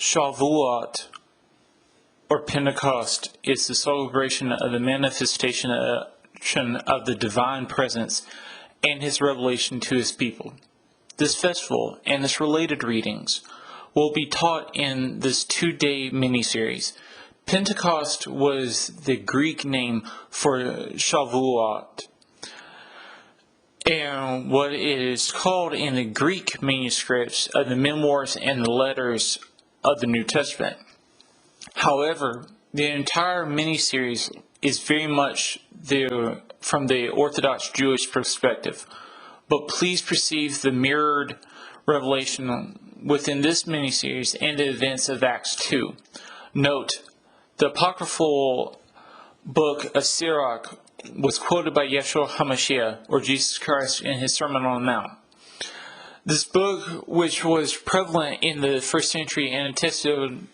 Shavuot, or Pentecost, is the celebration of the manifestation of the divine presence and his revelation to his people. This festival and its related readings will be taught in this 2-day miniseries. Pentecost was the Greek name for Shavuot, and what it is called in the Greek manuscripts of the memoirs and the letters of the New Testament. However, the entire miniseries is very much from the Orthodox Jewish perspective, but please perceive the mirrored revelation within this miniseries and the events of Acts 2. Note, the apocryphal book of Sirach was quoted by Yeshua HaMashiach, or Jesus Christ, in his Sermon on the Mount. This book, which was prevalent in the first century and attested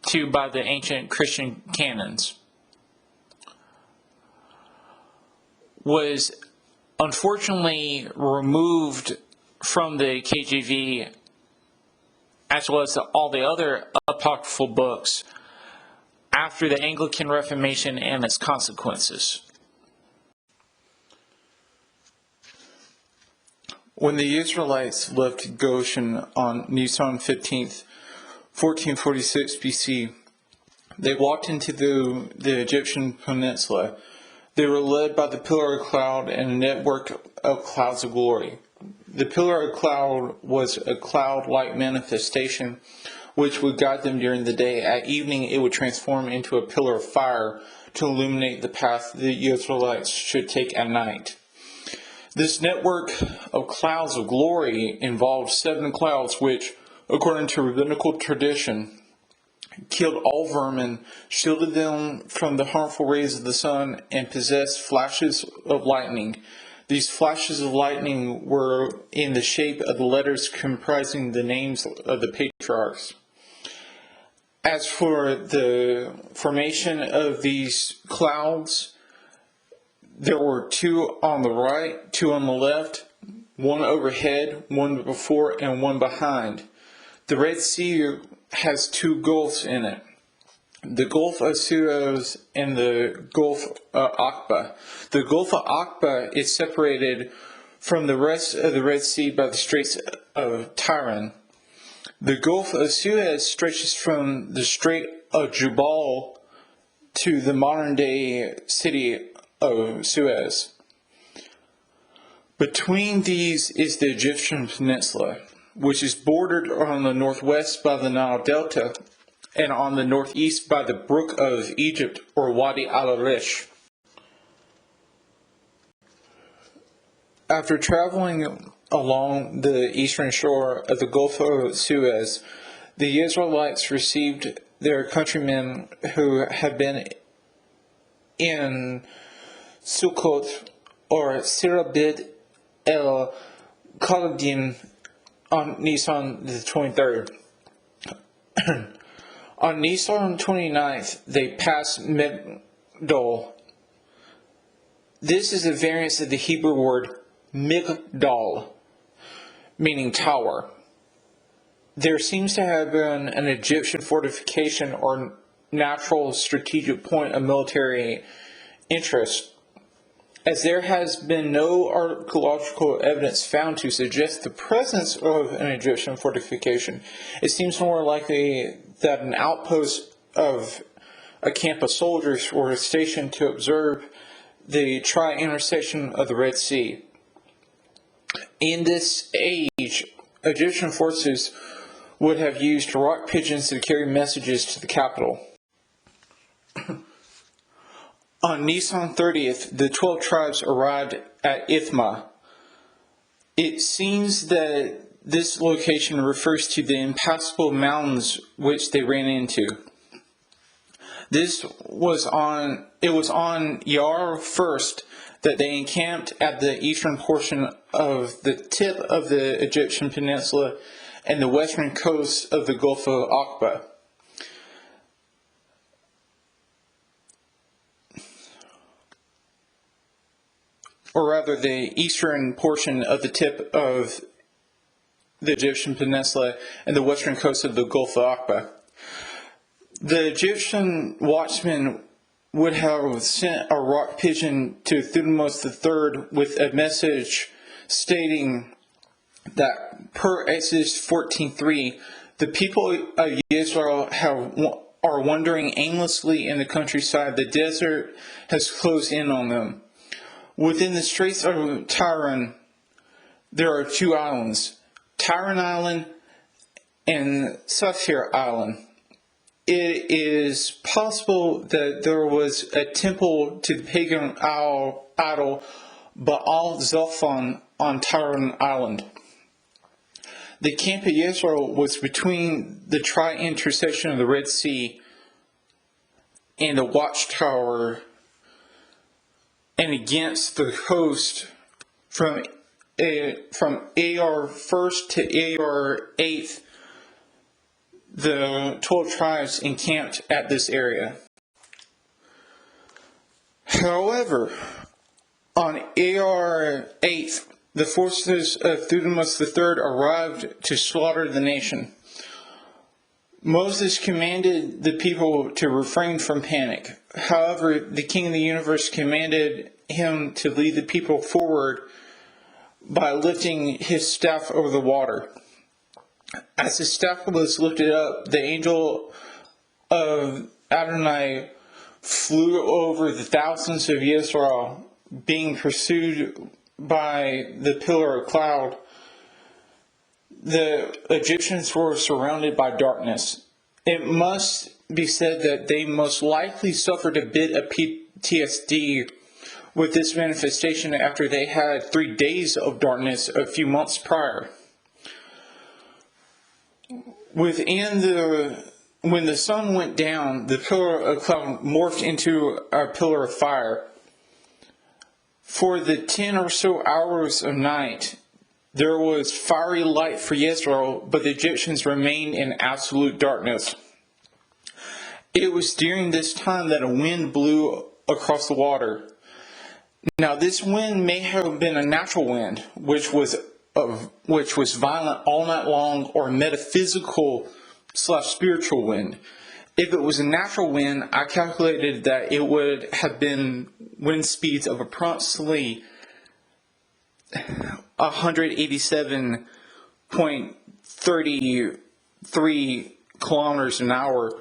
to by the ancient Christian canons, was unfortunately removed from the KJV, as well as all the other apocryphal books, after the Anglican Reformation and its consequences. When the Israelites left Goshen on Nisan 15th, 1446 BC, they walked into the Egyptian peninsula. They were led by the pillar of cloud and a network of clouds of glory. The pillar of cloud was a cloud-like manifestation which would guide them during the day. At evening, it would transform into a pillar of fire to illuminate the path the Israelites should take at night. This network of clouds of glory involved 7 clouds which, according to rabbinical tradition, killed all vermin, shielded them from the harmful rays of the sun, and possessed flashes of lightning. These flashes of lightning were in the shape of the letters comprising the names of the patriarchs. As for the formation of these clouds, there were 2 on the right, 2 on the left, 1 overhead, 1 before, and 1 behind. The Red Sea has 2 gulfs in it, the Gulf of Suez and the Gulf of Aqaba. The Gulf of Aqaba is separated from the rest of the Red Sea by the Straits of Tyran. The Gulf of Suez stretches from the Strait of Jubal to the modern-day city of Suez. Between these is the Egyptian peninsula, which is bordered on the northwest by the Nile Delta and on the northeast by the Brook of Egypt, or Wadi al-Arish. After traveling along the eastern shore of the Gulf of Suez, the Israelites received their countrymen who had been in Sukkot, or Sirabid el-Khaladim, on Nisan the 23rd. On Nisan 29th, they passed Migdol. This is a variant of the Hebrew word Migdal, meaning tower. There seems to have been an Egyptian fortification or natural strategic point of military interest, as there has been no archaeological evidence found to suggest the presence of an Egyptian fortification. It seems more likely that an outpost of a camp of soldiers were stationed to observe the tri-intersection of the Red Sea. In this age, Egyptian forces would have used rock pigeons to carry messages to the capital. On Nisan 30th, the 12 tribes arrived at Ithma. It seems that this location refers to the impassable mountains which they ran into. It was on Yar 1st that they encamped at the eastern portion of the tip of the Egyptian peninsula and the western coast of the Gulf of Aqaba. Or rather, the eastern portion of the tip of the Egyptian peninsula and the western coast of the Gulf of Aqaba. The Egyptian watchmen would have sent a rock pigeon to Thutmose III with a message stating that per Exodus 14:3, the people of Israel are wandering aimlessly in the countryside. The desert has closed in on them. Within the Straits of Tyre, there are two islands, Tyre Island and Saphir Island. It is possible that there was a temple to the pagan idol Baal Zephon on Tyre Island. The camp of Israel was between the tri-intersection of the Red Sea and the watchtower, and against the coast from Ar 1st to Ar 8th. The 12 tribes encamped at this area. However, on Ar 8th, the forces of Thutmose III arrived to slaughter the nation. Moses commanded the people to refrain from panic. However, the King of the universe commanded him to lead the people forward by lifting his staff over the water. As the staff was lifted up, the angel of Adonai flew over the thousands of Israel, being pursued by the pillar of cloud. The Egyptians were surrounded by darkness. It must be said that they most likely suffered a bit of PTSD with this manifestation after they had 3 days of darkness a few months prior. When the sun went down, the pillar of cloud morphed into a pillar of fire. For the 10 or so hours of night, there was fiery light for Israel, but the Egyptians remained in absolute darkness. It was during this time that a wind blew across the water. Now, this wind may have been a natural wind, which was violent all night long, or a metaphysical/spiritual wind. If it was a natural wind, I calculated that it would have been wind speeds of approximately 187.33 kilometers an hour,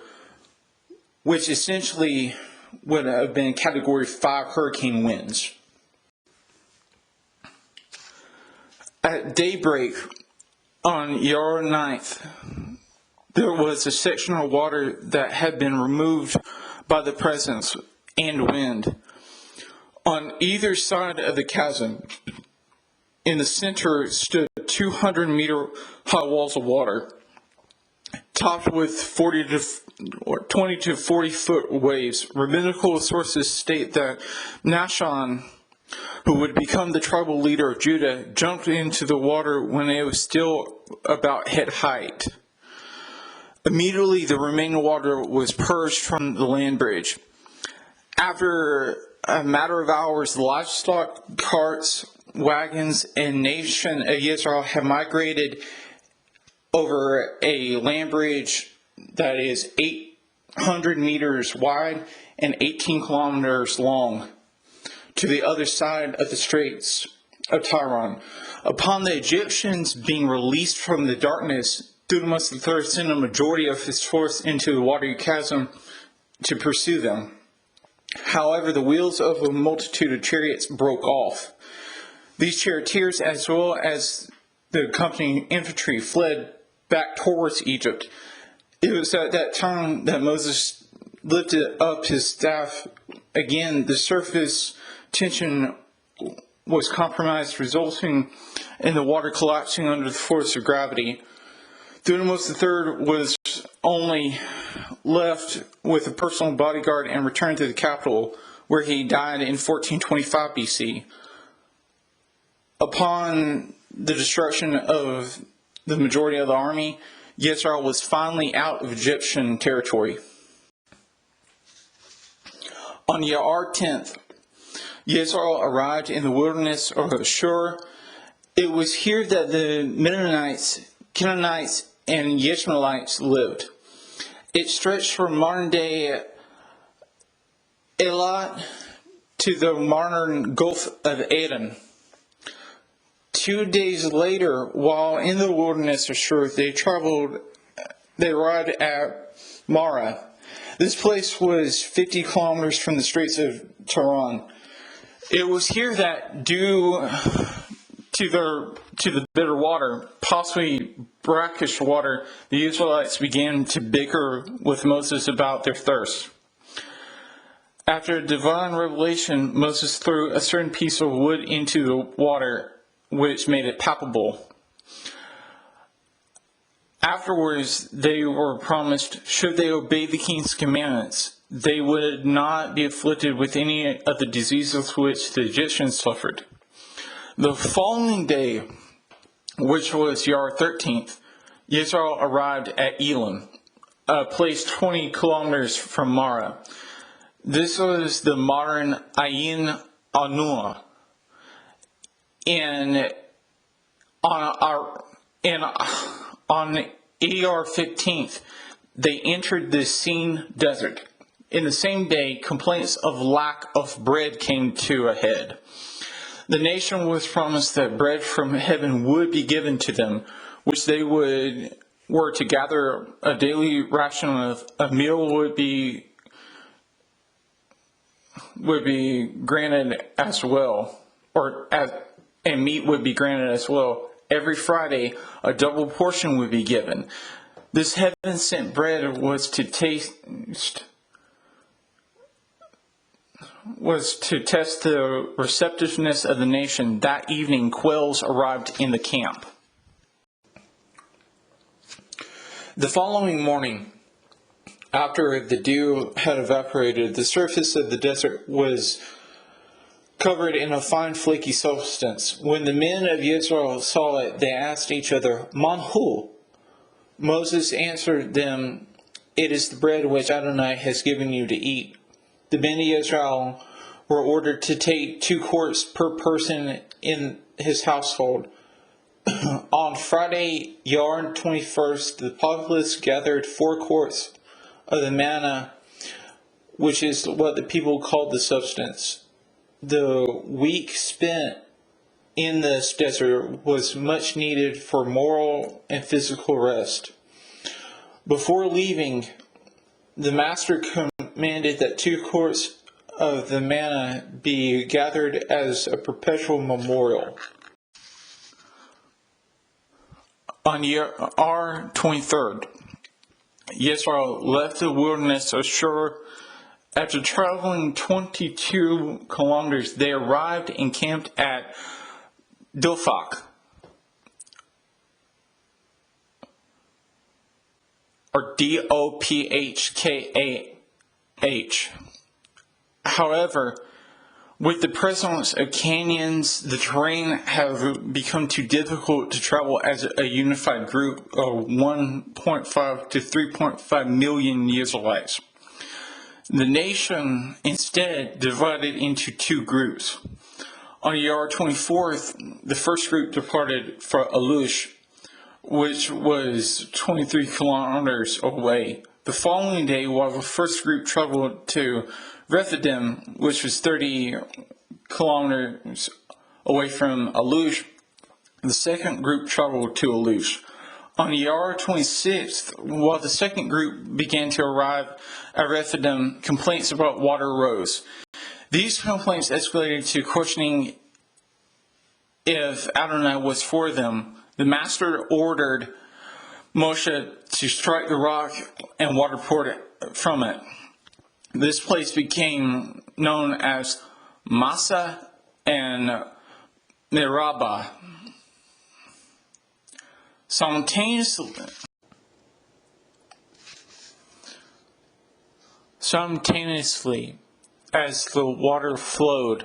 which essentially would have been Category 5 hurricane winds. At daybreak on Yar 9th, there was a section of water that had been removed by the presence and wind. On either side of the chasm, in the center stood 200-meter high walls of water, topped with 20 to 40 foot waves. Rabbinical sources state that Nashon, who would become the tribal leader of Judah, jumped into the water when it was still about head height. Immediately, the remaining water was purged from the land bridge. After a matter of hours, the livestock, carts, wagons, and nation of Israel have migrated over a land bridge that is 800 meters wide and 18 kilometers long to the other side of the Straits of Tyre. Upon the Egyptians being released from the darkness, Thutmose III sent a majority of his force into the watery chasm to pursue them. However, the wheels of a multitude of chariots broke off. These charioteers, as well as the accompanying infantry, fled back towards Egypt. It was at that time that Moses lifted up his staff. Again, the surface tension was compromised, resulting in the water collapsing under the force of gravity. Thutmose III was only left with a personal bodyguard and returned to the capital, where he died in 1425 BC. Upon the destruction of the majority of the army, Israel was finally out of Egyptian territory. On Yar 10th, Israel arrived in the wilderness of Ashur. It was here that the Mennonites, Canaanites, and Ishmaelites lived. It stretched from modern-day Eilat to the modern Gulf of Aden. 2 days later, while in the wilderness of Shur, they arrived at Mara. This place was 50 kilometers from the Straits of Tiran. It was here that, due to the bitter water, possibly brackish water, the Israelites began to bicker with Moses about their thirst. After a divine revelation, Moses threw a certain piece of wood into the water, which made it palpable. Afterwards, they were promised, should they obey the king's commandments, they would not be afflicted with any of the diseases which the Egyptians suffered. The following day, which was Yar 13th, Israel arrived at Elim, a place 20 kilometers from Mara. This was the modern Ayin Anua. And on Iyar 15th, they entered the Sin desert. In the same day, complaints of lack of bread came to a head. The nation was promised that bread from heaven would be given to them, which they were to gather. A daily ration of a meal would be granted as well, and meat would be granted as well. Every Friday, a double portion would be given. This heaven-sent bread was to test the receptiveness of the nation. That evening, quails arrived in the camp. The following morning, after the dew had evaporated, the surface of the desert was covered in a fine flaky substance. When the men of Israel saw it, they asked each other, Manhu? Moses answered them, it is the bread which Adonai has given you to eat. The men of Israel were ordered to take 2 quarts per person in his household. On Friday, Yar 21st, the populace gathered 4 quarts of the manna, which is what the people called the substance. The week spent in this desert was much needed for moral and physical rest. Before leaving, the master commanded that 2 quarts of the manna be gathered as a perpetual memorial. On Yar 23rd, Yisrael left the wilderness of Shur. After traveling 22 kilometers, they arrived and camped at Dophach, or Dophkah. However, with the presence of canyons, the terrain have become too difficult to travel as a unified group of 1.5 to 3.5 million Israelites. The nation instead divided into 2 groups. On Yar 24th, the first group departed for Alush, which was 23 kilometers away. The following day, while the first group traveled to Rephidim, which was 30 kilometers away from Alush, the second group traveled to Alush. On Yar 26th, while the second group began to arrive at Rephidim, complaints about water arose. These complaints escalated to questioning if Adonai was for them. The master ordered Moshe to strike the rock and water poured from it. This place became known as Massa and Meribah. Simultaneously, as the water flowed,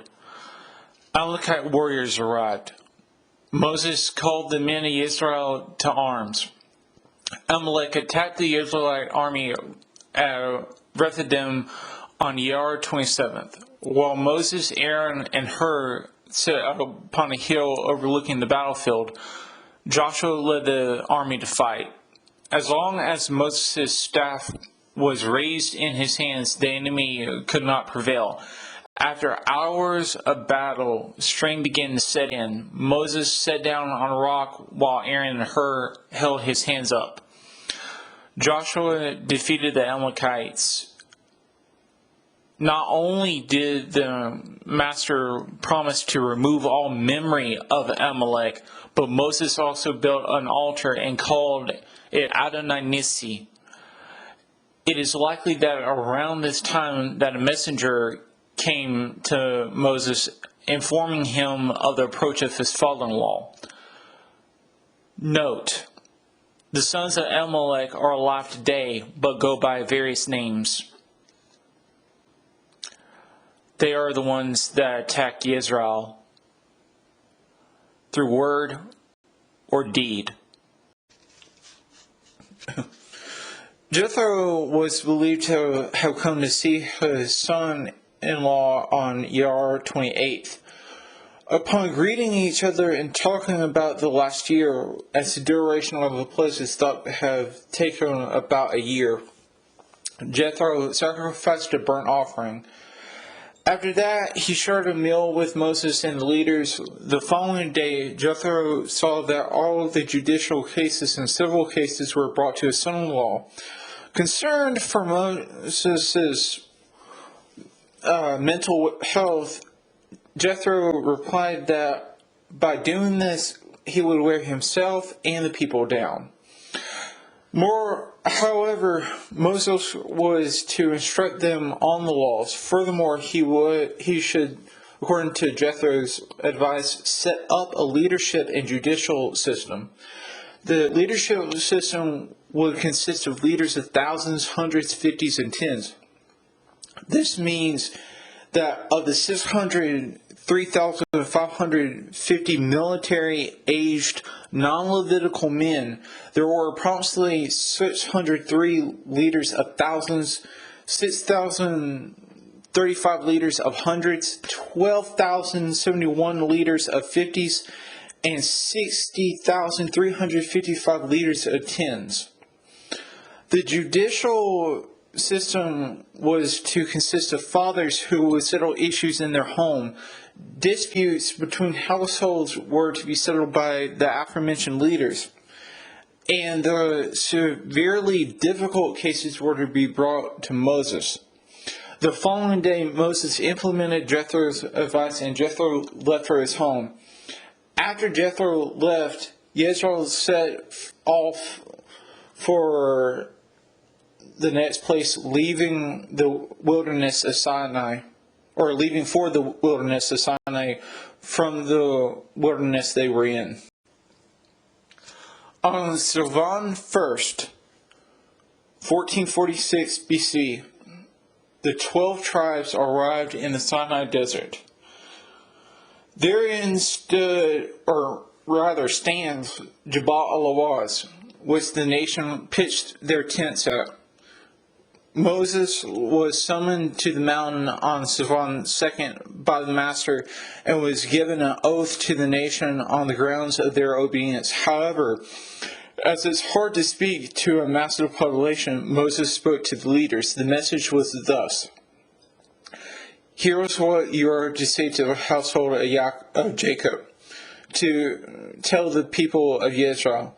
Amalekite warriors arrived. Moses called the men of Israel to arms. Amalek attacked the Israelite army at Rephidim on Yar 27th. While Moses, Aaron, and Hur set up upon a hill overlooking the battlefield, Joshua led the army to fight. As long as Moses' staff was raised in his hands, the enemy could not prevail. After hours of battle, strain began to set in. Moses sat down on a rock while Aaron and Hur held his hands up. Joshua defeated the Amalekites. Not only did the master promise to remove all memory of Amalek, but Moses also built an altar and called it Adonai Nissi. It is likely that around this time that a messenger came to Moses informing him of the approach of his father-in-law. Note, the sons of Amalek are alive today, but go by various names. They are the ones that attacked Israel through word or deed. Jethro was believed to have come to see his son-in-law on Yar 28th. Upon greeting each other and talking about the last year, as the duration of the pledge is thought to have taken about a year, Jethro sacrificed a burnt offering. After that, he shared a meal with Moses and the leaders. The following day, Jethro saw that all of the judicial cases and civil cases were brought to his son-in-law. Concerned for Moses' mental health, Jethro replied that by doing this, he would wear himself and the people down. However, Moses was to instruct them on the laws. Furthermore, he should, according to Jethro's advice, set up a leadership and judicial system. The leadership system would consist of leaders of thousands, hundreds, fifties, and tens. This means that of the 3,550 military-aged, non-Levitical men, there were approximately 603 leaders of thousands, 6,035 leaders of hundreds, 12,071 leaders of fifties, and 60,355 leaders of tens. The judicial system was to consist of fathers who would settle issues in their home. Disputes between households were to be settled by the aforementioned leaders, and the severely difficult cases were to be brought to Moses. The following day, Moses implemented Jethro's advice, and Jethro left for his home. After Jethro left, Yisrael set off for the next place, leaving the wilderness of Sinai, or leaving for the wilderness of Sinai from the wilderness they were in. On Sivan 1st, 1446 BC, the 12 tribes arrived in the Sinai desert. Therein stands Jabal al-Awaz, which the nation pitched their tents at. Moses was summoned to the mountain on Sivan 2nd by the master and was given an oath to the nation on the grounds of their obedience. However, as it's hard to speak to a massive population, Moses spoke to the leaders. The message was thus: "Here is what you are to say to the household of Jacob, to tell the people of Israel.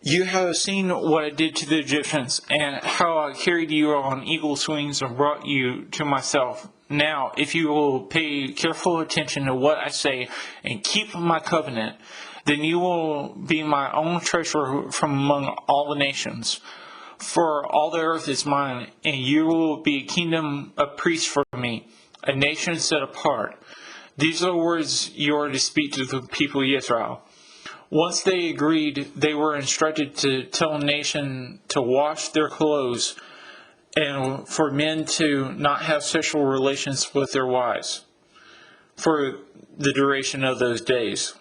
You have seen what I did to the Egyptians, and how I carried you on eagle's wings and brought you to myself. Now, if you will pay careful attention to what I say and keep my covenant, then you will be my own treasure from among all the nations. For all the earth is mine, and you will be a kingdom of priests for me, a nation set apart. These are the words you are to speak to the people of Israel." Once they agreed, they were instructed to tell a nation to wash their clothes and for men to not have sexual relations with their wives for the duration of those days.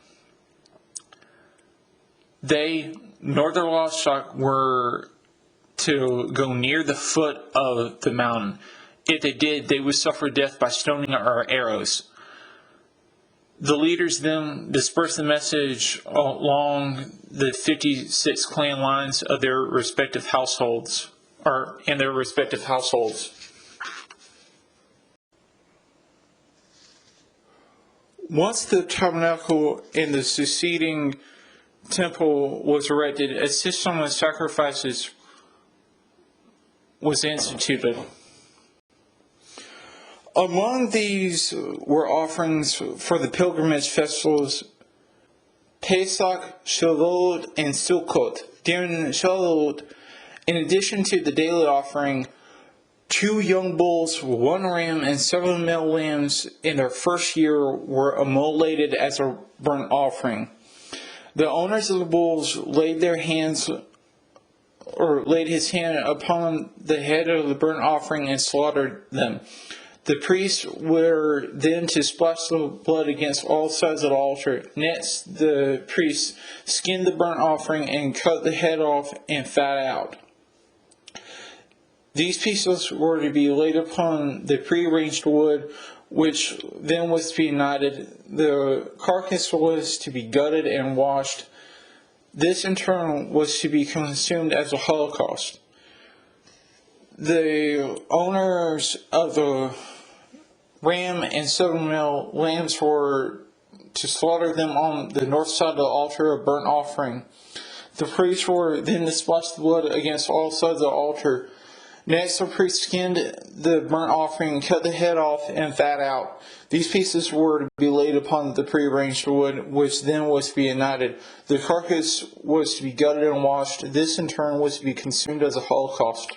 They, nor their livestock, were to go near the foot of the mountain. If they did, they would suffer death by stoning or arrows. The leaders then dispersed the message along the 56 clan lines of their respective households, or in their respective households. Once the tabernacle and the succeeding temple was erected, a system of sacrifices was instituted. Among these were offerings for the pilgrimage festivals Pesach, Shavuot, and Sukkot. During Shavuot, in addition to the daily offering, 2 young bulls, 1 ram, and 7 male lambs in their first year were immolated as a burnt offering. The owners of the bulls laid his hand upon the head of the burnt offering and slaughtered them. The priests were then to splash the blood against all sides of the altar. Next, the priests skinned the burnt offering and cut the head off and fat out. These pieces were to be laid upon the prearranged wood, which then was to be ignited. The carcass was to be gutted and washed. This in turn was to be consumed as a holocaust. The owners of the ram and 7 male lambs were to slaughter them on the north side of the altar of burnt offering. The priests were then to splash the blood against all sides of the altar. Next, the priest skinned the burnt offering and cut the head off and fat out. These pieces were to be laid upon the prearranged wood, which then was to be ignited. The carcass was to be gutted and washed. This in turn was to be consumed as a holocaust.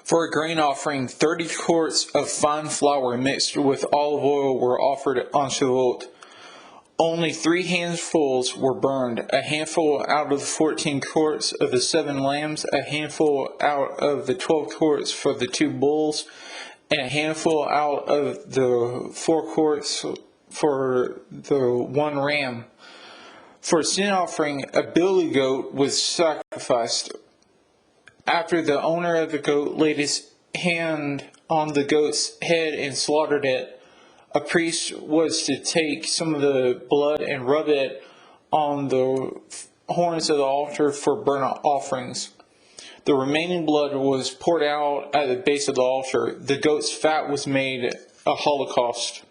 For a grain offering, 30 quarts of fine flour mixed with olive oil were offered on Shavuot. Only 3 handfuls were burned, a handful out of the 14 quarts of the 7 lambs, a handful out of the 12 quarts for the 2 bulls, and a handful out of the 4 quarts for the 1 ram. For a sin offering, a billy goat was sacrificed. After the owner of the goat laid his hand on the goat's head and slaughtered it, a priest was to take some of the blood and rub it on the horns of the altar for burnt offerings. The remaining blood was poured out at the base of the altar. The goat's fat was made a holocaust.